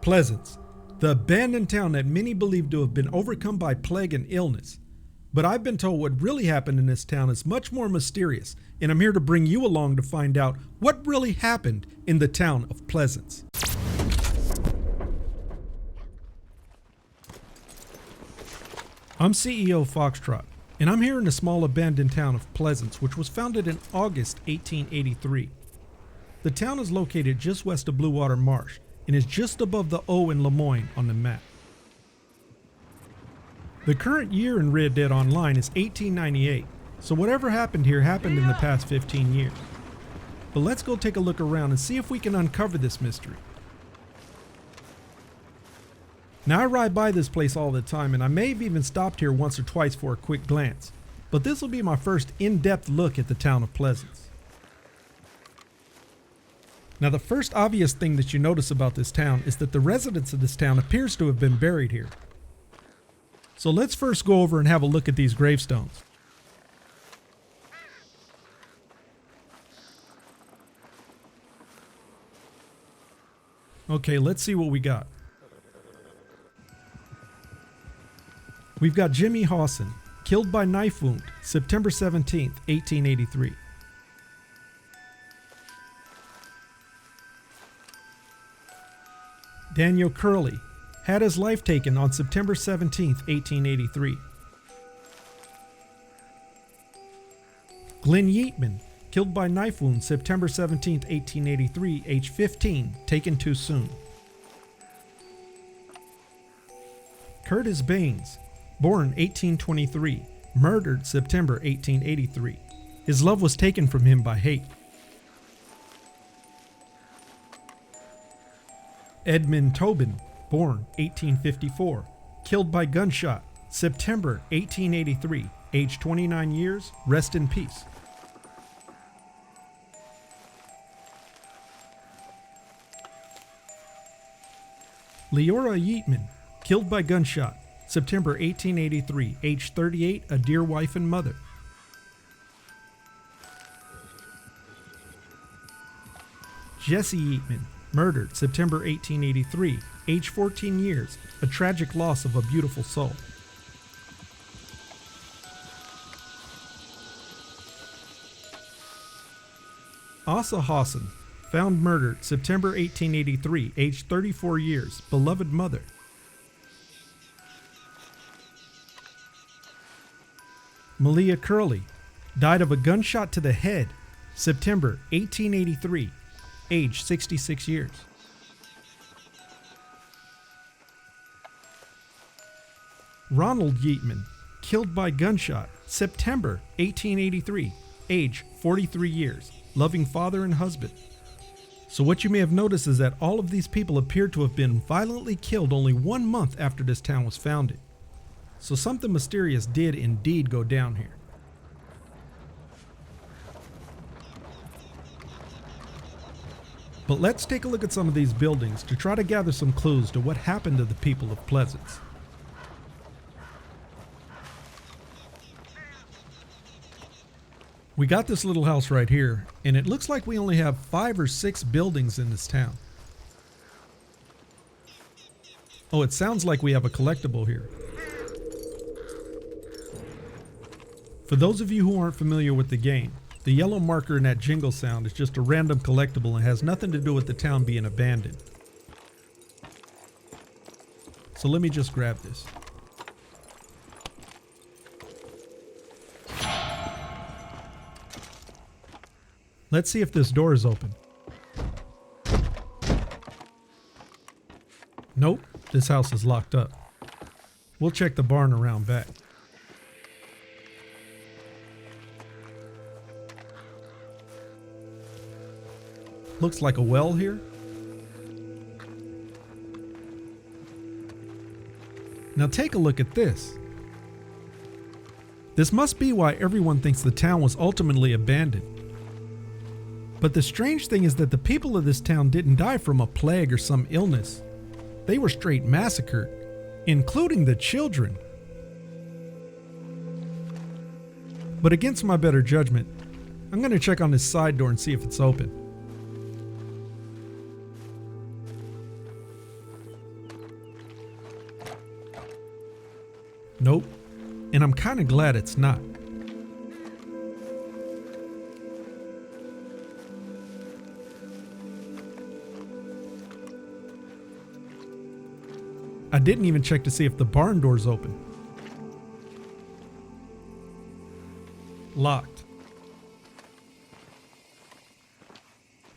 Pleasance, the abandoned town that many believe to have been overcome by plague and illness. But I've been told what really happened in this town is much more mysterious, and I'm here to bring you along to find out what really happened in the town of Pleasance. I'm CEOFoxtrot, and I'm here in the small abandoned town of Pleasance, which was founded in August 1883. The town is located just west of Blue Water Marsh and is just above the O in Lemoyne on the map. The current year in RDO Online is 1898, so whatever happened here happened in the past 15 years. But let's go take a look around and see if we can uncover this mystery. Now I ride by this place all the time, and I may have even stopped here once or twice for a quick glance, but this will be my first in-depth look at the town of Pleasance. Now the first obvious thing that you notice about this town is that the residents of this town appears to have been buried here. So let's first go over and have a look at these gravestones. Okay, let's see what we got. We've got Jimmy Hawson, killed by knife wound, September 17th, 1883. Daniel Curley had his life taken on September 17th, 1883. Glenn Yeatman, killed by knife wound, September 17th, 1883, age 15, taken too soon. Curtis Baines, born 1823, murdered September 1883. His love was taken from him by hate. Edmund Tobin, born 1854, killed by gunshot, September 1883, age 29 years, rest in peace. Leora Yeatman, killed by gunshot, September 1883, age 38, a dear wife and mother. Jesse Yeatman, murdered September 1883, age 14 years, a tragic loss of a beautiful soul. Asa Hawson, found murdered September 1883, age 34 years, beloved mother. Malia Curley, died of a gunshot to the head, September 1883, age 66 years. Ronald Yeatman, killed by gunshot, September 1883, age 43 years, loving father and husband. So what you may have noticed is that all of these people appear to have been violently killed only 1 month after this town was founded. So something mysterious did indeed go down here. But let's take a look at some of these buildings to try to gather some clues to what happened to the people of Pleasance. We got this little house right here, and it looks like we only have 5 or 6 buildings in this town. Oh, it sounds like we have a collectible here. For those of you who aren't familiar with the game, the yellow marker in that jingle sound is just a random collectible and has nothing to do with the town being abandoned. So let me just grab this. Let's see if this door is open. Nope, this house is locked up. We'll check the barn around back. Looks like a well here. Now take a look at this. This must be why everyone thinks the town was ultimately abandoned. But the strange thing is that the people of this town didn't die from a plague or some illness. They were straight massacred, including the children. But against my better judgment, I'm going to check on this side door and see if it's open. Nope. And I'm kind of glad it's not. I didn't even check to see if the barn door's open. Locked.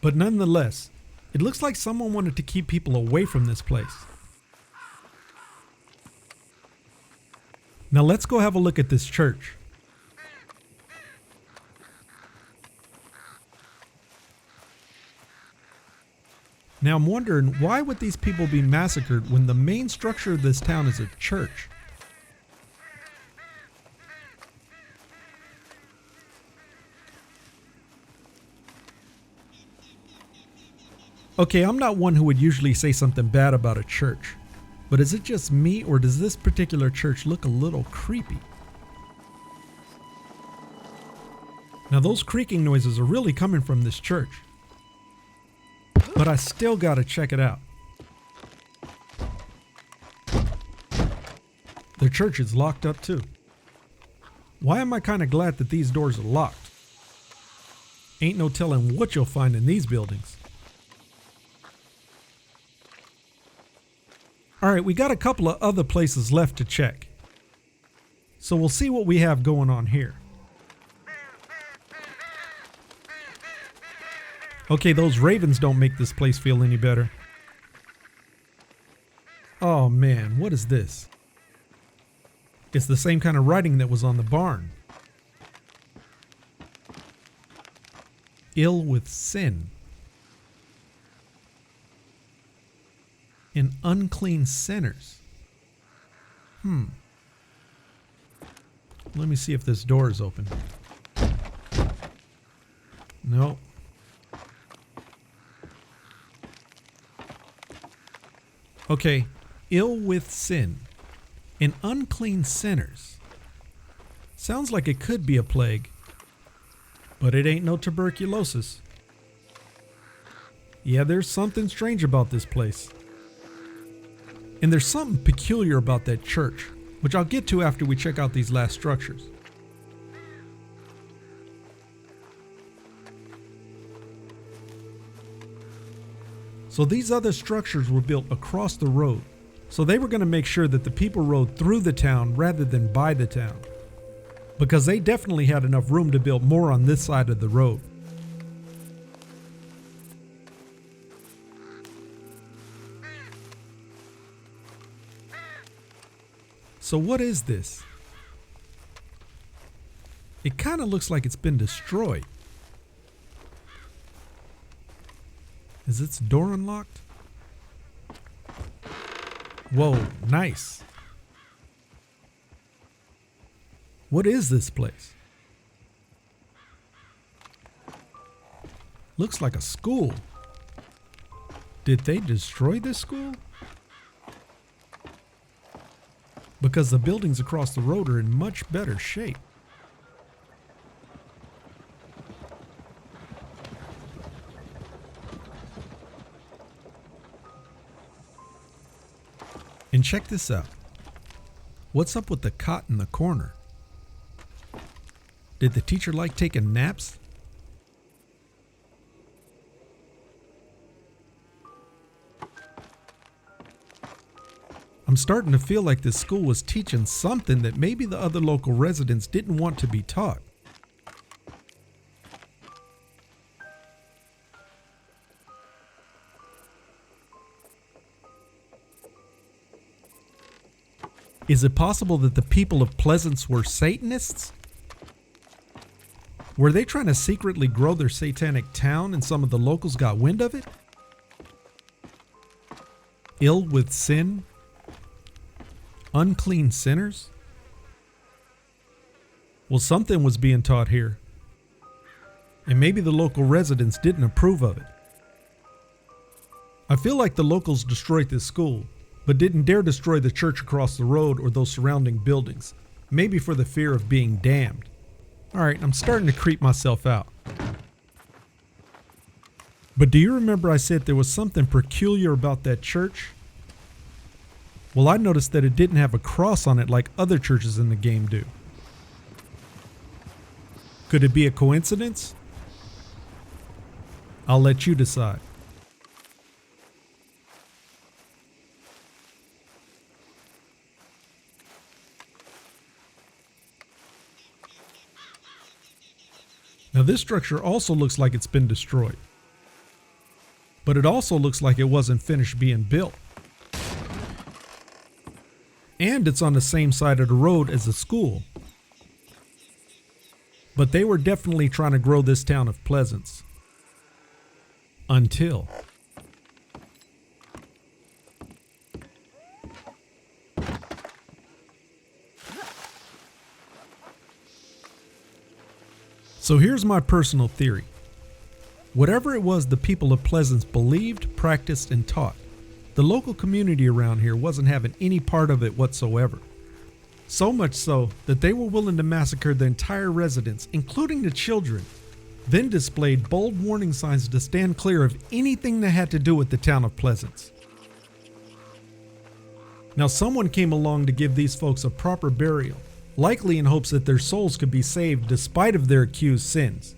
But nonetheless, it looks like someone wanted to keep people away from this place. Now let's go have a look at this church. Now I'm wondering, why would these people be massacred when the main structure of this town is a church? Okay, I'm not one who would usually say something bad about a church, but is it just me, or does this particular church look a little creepy? Now those creaking noises are really coming from this church, but I still gotta check it out. The church is locked up too. Why am I kinda glad that these doors are locked? Ain't no telling what you'll find in these buildings. Alright, we got a couple of other places left to check. So we'll see what we have going on here. Okay, those ravens don't make this place feel any better. Oh man, what is this? It's the same kind of writing that was on the barn. Ill with sin. And unclean sinners. Let me see if this door is open. Nope. Okay, ill with sin and unclean sinners. Sounds like it could be a plague, but it ain't no tuberculosis. Yeah, there's something strange about this place. And there's something peculiar about that church, which I'll get to after we check out these last structures. So these other structures were built across the road, so they were going to make sure that the people rode through the town rather than by the town, because they definitely had enough room to build more on this side of the road. So what is this? It kind of looks like it's been destroyed. Is its door unlocked? Whoa, nice. What is this place? Looks like a school. Did they destroy this school? Because the buildings across the road are in much better shape. And check this out. What's up with the cot in the corner? Did the teacher like taking naps? I'm starting to feel like this school was teaching something that maybe the other local residents didn't want to be taught. Is it possible that the people of Pleasance were Satanists? Were they trying to secretly grow their satanic town and some of the locals got wind of it? Ill with sin? Unclean sinners? Well, something was being taught here, and maybe the local residents didn't approve of it. I feel like the locals destroyed this school, but didn't dare destroy the church across the road or those surrounding buildings, maybe for the fear of being damned. Alright, I'm starting to creep myself out. But do you remember I said there was something peculiar about that church? Well, I noticed that it didn't have a cross on it like other churches in the game do. Could it be a coincidence? I'll let you decide. Now this structure also looks like it's been destroyed, but it also looks like it wasn't finished being built. And it's on the same side of the road as the school. But they were definitely trying to grow this town of Pleasance. Until... So here's my personal theory. Whatever it was the people of Pleasance believed, practiced, and taught, the local community around here wasn't having any part of it whatsoever. So much so that they were willing to massacre the entire residents, including the children, then displayed bold warning signs to stand clear of anything that had to do with the town of Pleasance. Now someone came along to give these folks a proper burial, likely in hopes that their souls could be saved despite of their accused sins.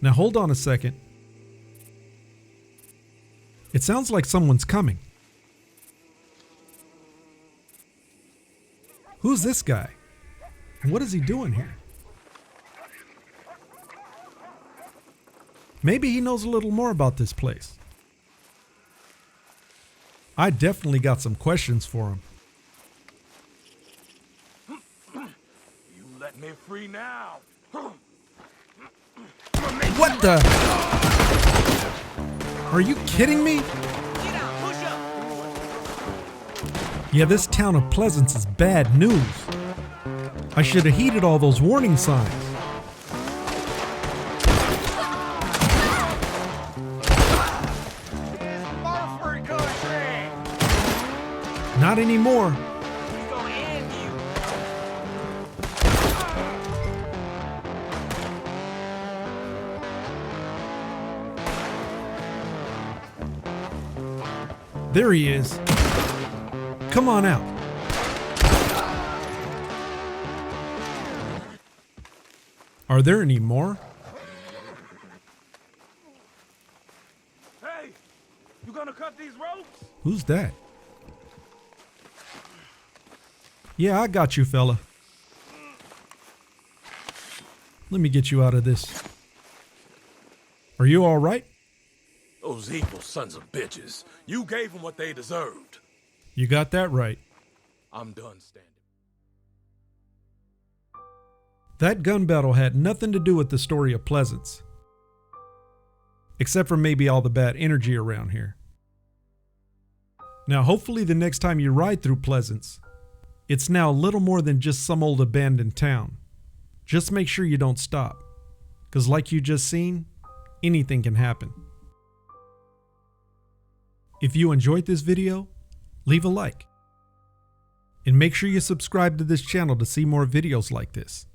Now hold on a second. It sounds like someone's coming. Who's this guy? And what is he doing here? Maybe he knows a little more about this place. I definitely got some questions for him. You let me free now. What the? Are you kidding me? Yeah, this town of Pleasance is bad news. I should have heeded all those warning signs. Not anymore. There he is. Come on out. Are there any more? Hey, you gonna cut these ropes? Who's that? Yeah, I got you, fella. Let me get you out of this. Are you all right? Those evil sons of bitches. You gave them what they deserved. You got that right. I'm done standing. That gun battle had nothing to do with the story of Pleasance. Except for maybe all the bad energy around here. Now hopefully the next time you ride through Pleasance, it's now little more than just some old abandoned town. Just make sure you don't stop. Because like you just seen, anything can happen. If you enjoyed this video, leave a like. And make sure you subscribe to this channel to see more videos like this.